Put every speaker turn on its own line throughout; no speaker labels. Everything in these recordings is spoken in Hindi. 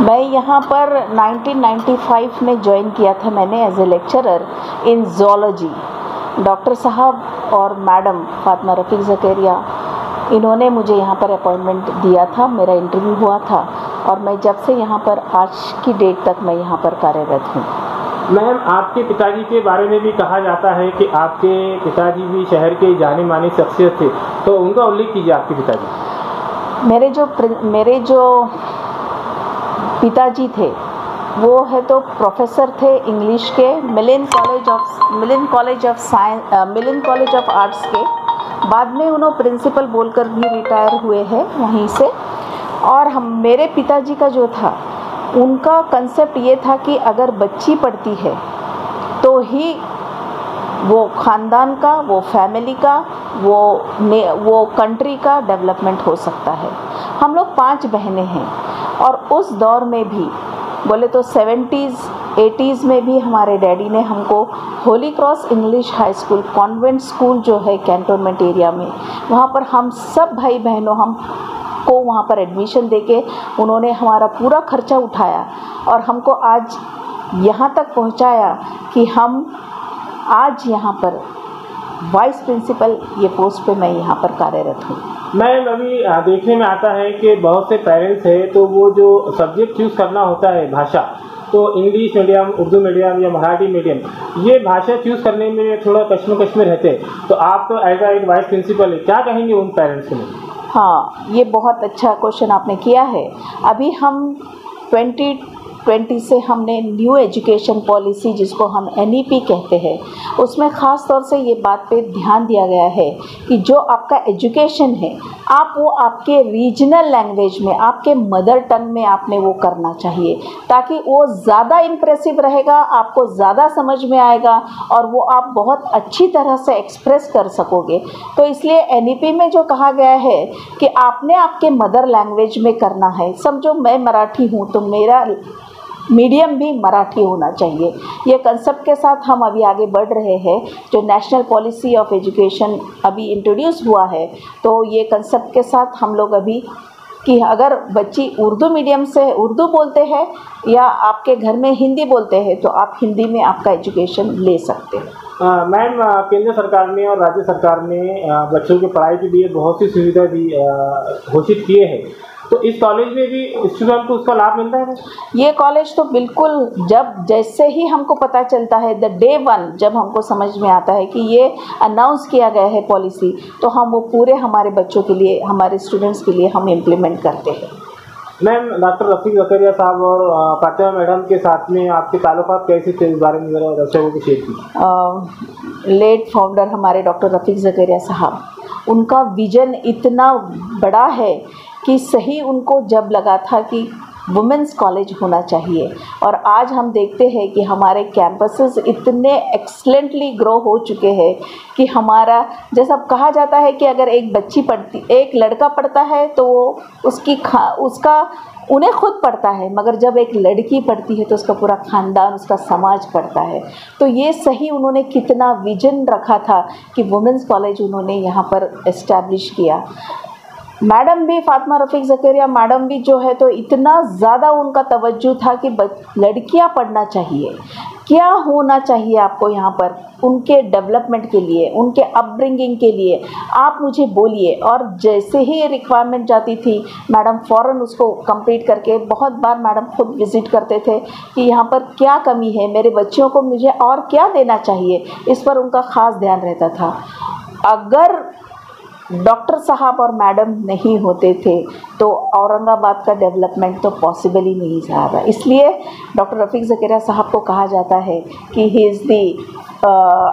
मैं यहाँ पर 1995 में ज्वाइन किया था मैंने as a lecturer in zoology. Doctor साहब और मैडम फातिमा रफ़ीक ज़करिया इन्होंने मुझे यहाँ पर अपॉइंटमेंट दिया था, मेरा इंटरव्यू हुआ था और मैं जब से यहाँ पर आज की डेट तक मैं यहाँ पर कार्यरत हूँ।
मैम, आपके पिताजी के बारे में भी कहा जाता है कि आपके पिताजी भी शहर के जाने मानी शख्सियत थे, तो उनका उल्लेख कीजिए। आपके पिताजी
मेरे जो पिताजी थे वो है तो प्रोफेसर थे इंग्लिश के मिलन कॉलेज ऑफ आर्ट्स के। बाद में उन्होंने प्रिंसिपल बोलकर भी रिटायर हुए हैं वहीं से। और मेरे पिताजी का जो था उनका कंसेप्ट ये था कि अगर बच्ची पढ़ती है तो ही वो ख़ानदान का, वो फैमिली का, वो कंट्री का डेवलपमेंट हो सकता है। हम लोग 5 बहनें हैं और उस दौर में भी बोले तो 70s 80s में भी हमारे डैडी ने हमको Holi cross English high school convent school जो है कैंटोनमेंट एरिया में, वहाँ पर हम सब भाई बहनों हमको वहाँ पर एडमिशन देके उन्होंने हमारा पूरा खर्चा उठाया और हमको आज यहाँ तक पहुँचाया कि हम आज यहाँ पर वाइस प्रिंसिपल ये पोस्ट पे मैं यहाँ पर कार्यरत हूँ।
मैम, अभी देखने में आता है कि बहुत से पेरेंट्स हैं तो वो जो सब्जेक्ट चूज़ करना होता है भाषा, तो इंग्लिश मीडियम, उर्दू मीडियम या मराठी मीडियम, ये भाषा चूज़ करने में थोड़ा कश्मकश में रहते हैं। तो आप तो एज एक वाइस प्रिंसिपल है, क्या कहेंगे उन पेरेंट्स को?
हाँ, ये बहुत अच्छा क्वेश्चन आपने किया है। अभी हम 2020 से हमने न्यू एजुकेशन पॉलिसी जिसको हम NEP कहते हैं, उसमें ख़ास तौर से ये बात पे ध्यान दिया गया है कि जो आपका एजुकेशन है आप वो आपके रीजनल लैंग्वेज में, आपके मदर टंग में आपने वो करना चाहिए, ताकि वो ज़्यादा इम्प्रेसिव रहेगा, आपको ज़्यादा समझ में आएगा और वो आप बहुत अच्छी तरह से एक्सप्रेस कर सकोगे। तो इसलिए NEP में जो कहा गया है कि आपने आपके मदर लैंग्वेज में करना है। समझो मैं मराठी हूँ तो मेरा मीडियम भी मराठी होना चाहिए। ये कंसेप्ट के साथ हम अभी आगे बढ़ रहे हैं। जो नेशनल पॉलिसी ऑफ एजुकेशन अभी इंट्रोड्यूस हुआ है, तो ये कंसेप्ट के साथ हम लोग अभी कि अगर बच्ची उर्दू मीडियम से उर्दू बोलते हैं या आपके घर में हिंदी बोलते हैं तो आप हिंदी में आपका एजुकेशन ले सकते हैं।
मैम, केंद्र सरकार ने और राज्य सरकार ने बच्चों की पढ़ाई के लिए बहुत सी सुविधा भी घोषित किए हैं, तो इस कॉलेज में भी स्टूडेंट को उसका लाभ मिलता है?
ये कॉलेज तो बिल्कुल, जब जैसे ही हमको पता चलता है द डे 1 जब हमको समझ में आता है कि ये अनाउंस किया गया है पॉलिसी, तो हम वो पूरे हमारे बच्चों के लिए, हमारे स्टूडेंट्स के लिए हम इम्प्लीमेंट करते हैं।
मैम, डॉक्टर रफ़ीक ज़करिया साहब और फातिमा मैडम के साथ में आपके ताल्लुकात कैसे थे, इस बारे में ज़रा दर्शकों को शेयर कीजिए।
लेट फाउंडर हमारे डॉक्टर रफ़ीक ज़करिया साहब, उनका विजन इतना बड़ा है कि सही उनको जब लगा था कि वुमेंस कॉलेज होना चाहिए, और आज हम देखते हैं कि हमारे कैंपसेस इतने एक्सलेंटली ग्रो हो चुके हैं कि हमारा, जैसा कहा जाता है कि अगर एक लड़का पढ़ता है तो उसका उन्हें खुद पढ़ता है, मगर जब एक लड़की पढ़ती है तो उसका पूरा ख़ानदान, उसका समाज पढ़ता है। तो ये सही उन्होंने कितना विजन रखा था कि वुमेंस कॉलेज उन्होंने यहाँ पर एस्टैब्लिश किया। मैडम भी, फातिमा रफ़ीक ज़करिया मैडम भी जो है तो इतना ज़्यादा उनका तवज्जो था कि लड़कियां पढ़ना चाहिए, क्या होना चाहिए आपको यहाँ पर उनके डेवलपमेंट के लिए, उनके अपब्रिंगिंग के लिए आप मुझे बोलिए। और जैसे ही रिक्वायरमेंट जाती थी मैडम फ़ौरन उसको कंप्लीट करके, बहुत बार मैडम खुद विज़िट करते थे कि यहाँ पर क्या कमी है, मेरे बच्चों को मुझे और क्या देना चाहिए, इस पर उनका ख़ास ध्यान रहता था। अगर डॉक्टर साहब और मैडम नहीं होते थे तो औरंगाबाद का डेवलपमेंट तो पॉसिबल ही नहीं था। इसलिए डॉक्टर रफ़ीक ज़करिया साहब को कहा जाता है कि he is the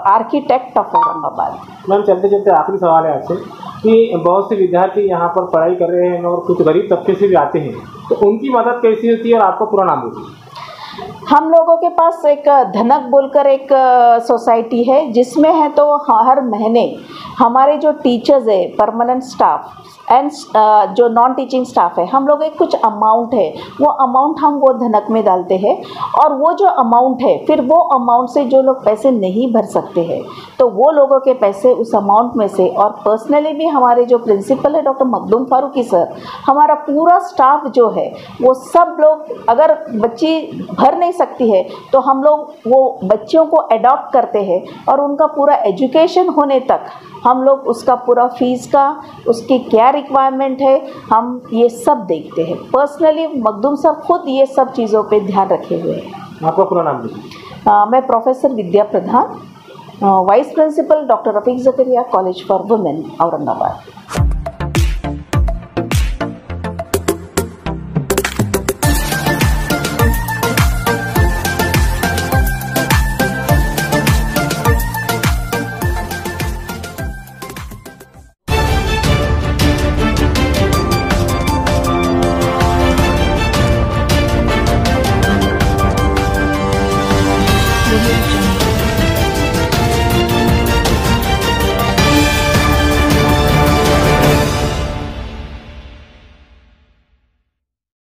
architect of Aurangabad.
Ma'am, चलते चलते आखिरी सवाल है आपसे कि बहुत से विद्यार्थी यहाँ पर पढ़ाई कर रहे हैं और कुछ गरीब तबके से भी आते हैं, तो उनकी मदद कैसी होती है और आपका पूरा नाम बोलिए।
हम लोगों के पास एक धनक बोलकर एक सोसाइटी है जिसमें है तो हर महीने हमारे जो टीचर्स है, परमानेंट स्टाफ एंड जो नॉन टीचिंग स्टाफ है, हम लोग एक कुछ अमाउंट है, वो अमाउंट हम वो धनक में डालते हैं, और वो जो अमाउंट है फिर वो अमाउंट से जो लोग पैसे नहीं भर सकते हैं तो वो लोगों के पैसे उस अमाउंट में से, और पर्सनली भी हमारे जो प्रिंसिपल है डॉक्टर मखदूम फारूकी सर, हमारा पूरा स्टाफ जो है वो सब लोग, अगर बच्ची भर नहीं सकती है तो हम लोग वो बच्चियों को अडॉप्ट करते हैं और उनका पूरा एजुकेशन होने तक हम लोग उसका पूरा फीस का, उसकी क्या रिक्वायरमेंट है, हम ये सब देखते हैं। पर्सनली मखदूम साहब खुद ये सब चीज़ों पे ध्यान रखे हुए हैं।
आपका पूरा नाम लीजिए।
मैं professor Vidya Pradhan, vice principal doctor Rafiq Zakaria college for women Aurangabad.